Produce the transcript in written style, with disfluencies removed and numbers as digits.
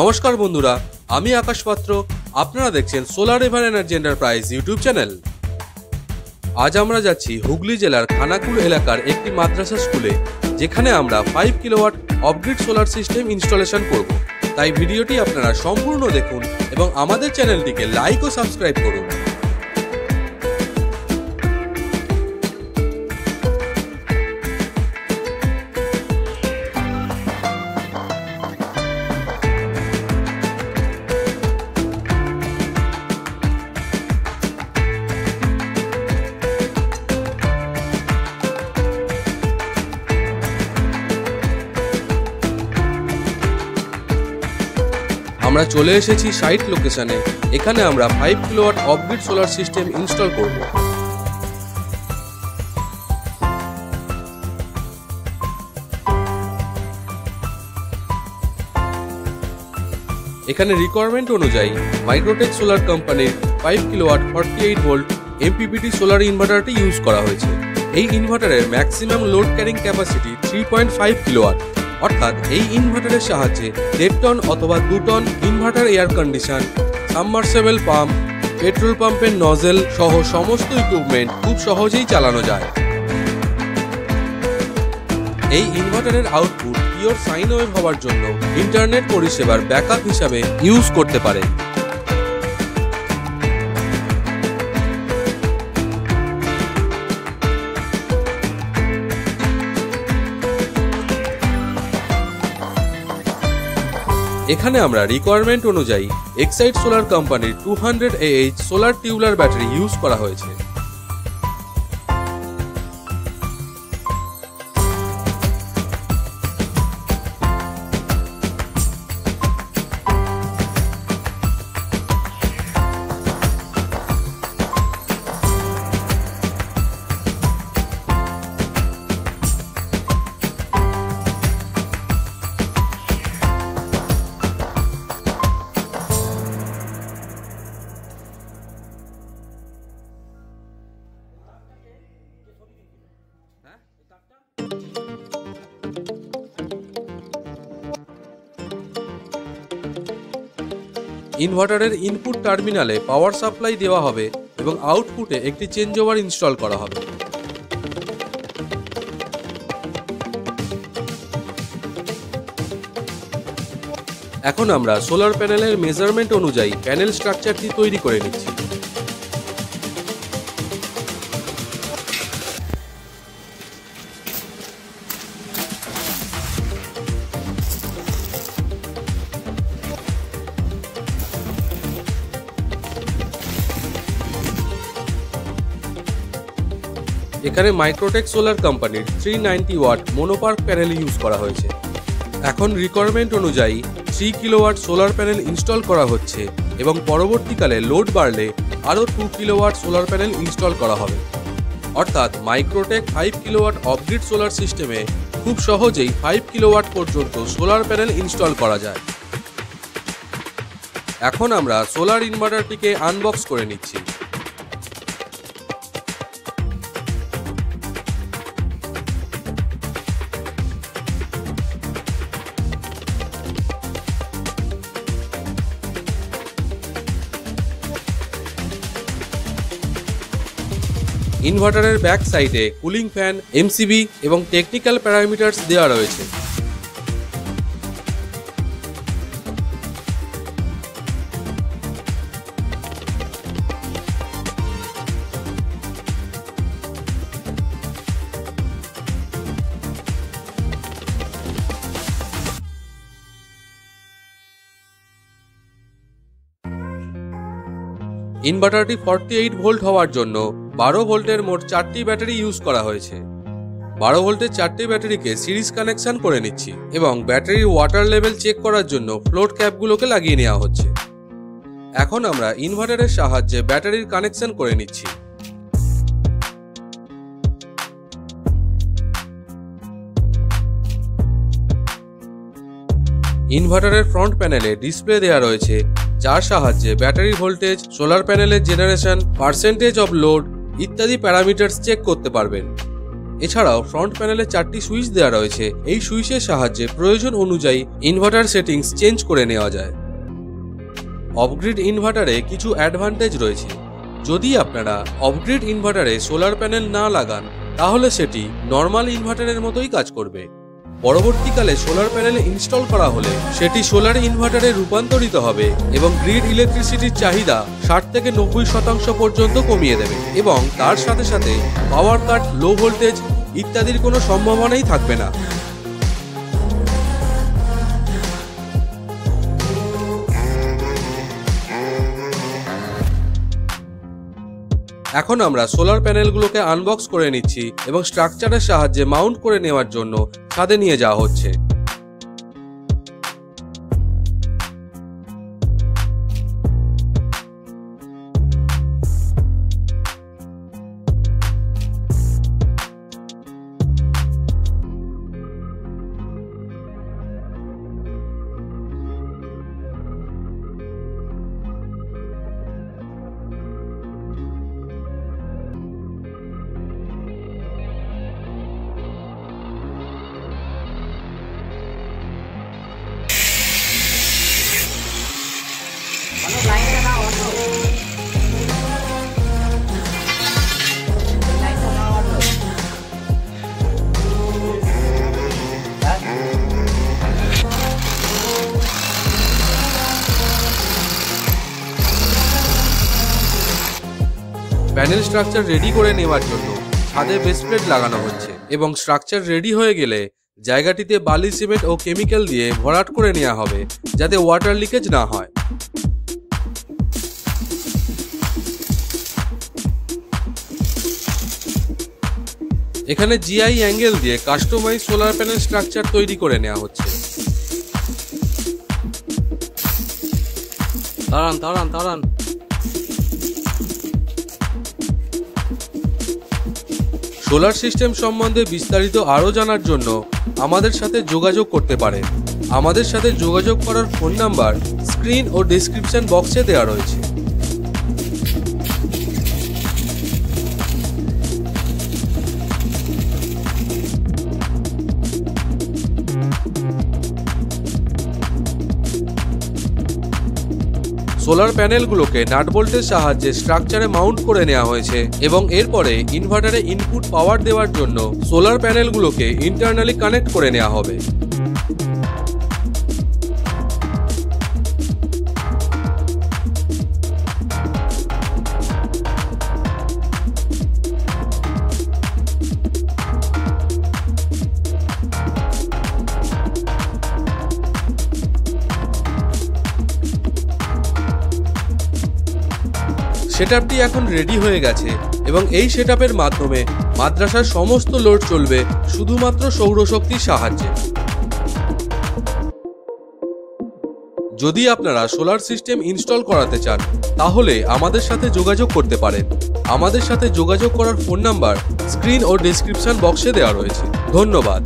নমস্কার বন্ধুরা, আমি আকাশ পাত্র। আপনারা দেখছেন solar ever energy enterprise YouTube channel. আজ আমরা যাচ্ছি হুগলি জেলার খানাকুল এলাকার একটি মাদ্রাসা স্কুলে, যেখানে আমরা 5 kilowatt off grid solar system installation করব। তাই ভিডিওটি আপনারা সম্পূর্ণ দেখুন এবং আমাদের চ্যানেলটিকে লাইক ও সাবস্ক্রাইব করুন। আমরা চলে এসেছি সাইট লোকেশনে। এখানে আমরা 5 kilowatt off grid solar system install করব। এখানে রিকোয়ারমেন্ট অনুযায়ী মাইক্রোটেক সোলার কোম্পানির 5 কিলোওয়াট 48 ভোল্ট এমপিপিটি সোলার ইনভার্টারটি ইউজ করা হয়েছে। এই ইনভার্টারের maximum load carrying capacity 3.5 kilowatt, অর্থাৎ এই ইনভার্টারের সাহায্যে 1.5 টন অথবা 2 ton inverter air condition, submersible pump, petrol পাম্পের নজেল সহ সমস্ত ইকুইপমেন্ট খুব সহজেই চালানো যায়। এই ইনভার্টারের আউটপুট পিওর সাইন ওয়েভ হওয়ার জন্য ইন্টারনেট পরিষেবার ব্যাকআপ হিসাবে ইউজ করতে পারে। এখানে আমরা রিকোয়ারমেন্ট অনুযায়ী এক্সাইড সোলার কোম্পানির 200 AH solar tubular battery use করা হয়েছে। ইনভার্টারের ইনপুট টার্মিনালে পাওয়ার সাপ্লাই দেওয়া হবে এবং আউটপুটে একটি চেঞ্জ ওভার ইনস্টল করা হবে। এখন আমরা সোলার প্যানেলের মেজারমেন্ট অনুযায়ী প্যানেল স্ট্রাকচারটি তৈরি করে নিচ্ছি। এখানে মাইক্রোটেক সোলার কোম্পানির 390 ওয়াট মোনোপার্ক প্যানেল ইউজ করা হয়েছে। এখন রিকোয়ারমেন্ট অনুযায়ী 3 কিলোওয়াট সোলার প্যানেল ইনস্টল করা হচ্ছে এবং পরবর্তীকালে লোড বাড়লে আরও 2 কিলোওয়াট সোলার প্যানেল ইনস্টল করা হবে। অর্থাৎ মাইক্রোটেক 5 কিলোওয়াট অফগ্রিড সোলার সিস্টেমে খুব সহজেই 5 কিলোওয়াট পর্যন্ত সোলার প্যানেল ইনস্টল করা যায়। এখন আমরা সোলার ইনভার্টারটিকে আনবক্স করে নিচ্ছি। ইনভার্টারের ব্যাক সাইডে কুলিং ফ্যান, এমসিবি এবং টেকনিক্যাল প্যারামিটারস দেওয়া রয়েছে। ইনভার্টারটি 48 ভোল্ট হওয়ার জন্য 12 ভোল্টের মোট 4টি ব্যাটারি ইউজ করা হয়েছে। 12 ভোল্টের 4টি ব্যাটারিকে সিরিজ কানেকশন করে নিচ্ছি এবং ব্যাটারির ওয়াটার লেভেল চেক করার জন্য ফ্লোট ক্যাপগুলোকে লাগিয়ে নেওয়া হচ্ছে। এখন আমরা ইনভার্টারের সাহায্যে ব্যাটারির কানেকশন করে নিচ্ছি। ইনভার্টারের ফ্রন্ট প্যানেলে ডিসপ্লে দেওয়া রয়েছে, যার সাহায্যে ব্যাটারি ভোল্টেজ, সোলার প্যানেলের জেনারেশন, পার্সেন্টেজ অফ লোড ইত্যাদি প্যারামিটারস চেক করতে পারবেন। এছাড়াও ফ্রন্ট প্যানেলে 4টি সুইচ দেওয়া রয়েছে। এই সুইচের সাহায্যে প্রয়োজন অনুযায়ী ইনভার্টার সেটিংস চেঞ্জ করে নেওয়া যায়। অফগ্রিড ইনভার্টারে কিছু অ্যাডভান্টেজ রয়েছে। যদি আপনারা অফগ্রিড ইনভার্টারে সোলার প্যানেল না লাগান তাহলে সেটি নর্মাল ইনভার্টারের মতোই কাজ করবে। পরবর্তীকালে সোলার প্যানেল ইনস্টল করা হলে সেটি সোলার ইনভার্টারে রূপান্তরিত হবে এবং গ্রিড ইলেকট্রিসিটির চাহিদা 60 থেকে 90% পর্যন্ত কমিয়ে দেবে এবং তার সাথে সাথে পাওয়ার কাট, লো ভোল্টেজ ইত্যাদির কোনো সম্ভাবনাই থাকবে না। এখন আমরা সোলার প্যানেলগুলোকে আনবক্স করে নিচ্ছি এবং স্ট্রাকচারের সাহায্যে মাউন্ট করে নেওয়ার জন্য ছাদে নিয়ে যাওয়া হচ্ছে। প্যানেল স্ট্রাকচার রেডি করে নেওয়ার জন্য ছাদে বেস প্লেট লাগানো হচ্ছে এবং স্ট্রাকচার রেডি হয়ে গেলে জায়গাটিতে বালি, সিমেন্ট ও কেমিক্যাল দিয়ে ভরাট করে নেওয়া হবে যাতে ওয়াটার লিকেজ না হয়। এখানে জিআই অ্যাঙ্গেল দিয়ে কাস্টমাইজ সোলার প্যানেল স্ট্রাকচার তৈরি করে নেওয়া হচ্ছে। দাঁড়ান। সোলার সিস্টেম সম্বন্ধে বিস্তারিত আরও জানার জন্য আমাদের সাথে যোগাযোগ করতে পারেন। আমাদের সাথে যোগাযোগ করার ফোন নাম্বার স্ক্রিন ও ডেসক্রিপশন বক্সে দেওয়া রয়েছে। সোলার প্যানেলগুলোকে নাট বোল্টের সাহায্যে স্ট্রাকচারে মাউন্ট করে নেওয়া হয়েছে এবং এরপরে ইনভার্টারে ইনপুট পাওয়ার দেওয়ার জন্য সোলার প্যানেলগুলোকে ইন্টারনালি কানেক্ট করে নেওয়া হবে। সেটআপটি এখন রেডি হয়ে গেছে এবং এই সেটআপের মাধ্যমে মাদ্রাসার সমস্ত লোড চলবে শুধুমাত্র সৌরশক্তির সাহায্যে। যদি আপনারা সোলার সিস্টেম ইনস্টল করাতে চান তাহলে আমাদের সাথে যোগাযোগ করতে পারেন। আমাদের সাথে যোগাযোগ করার ফোন নাম্বার স্ক্রিন ও ডেসক্রিপশন বক্সে দেওয়া রয়েছে। ধন্যবাদ।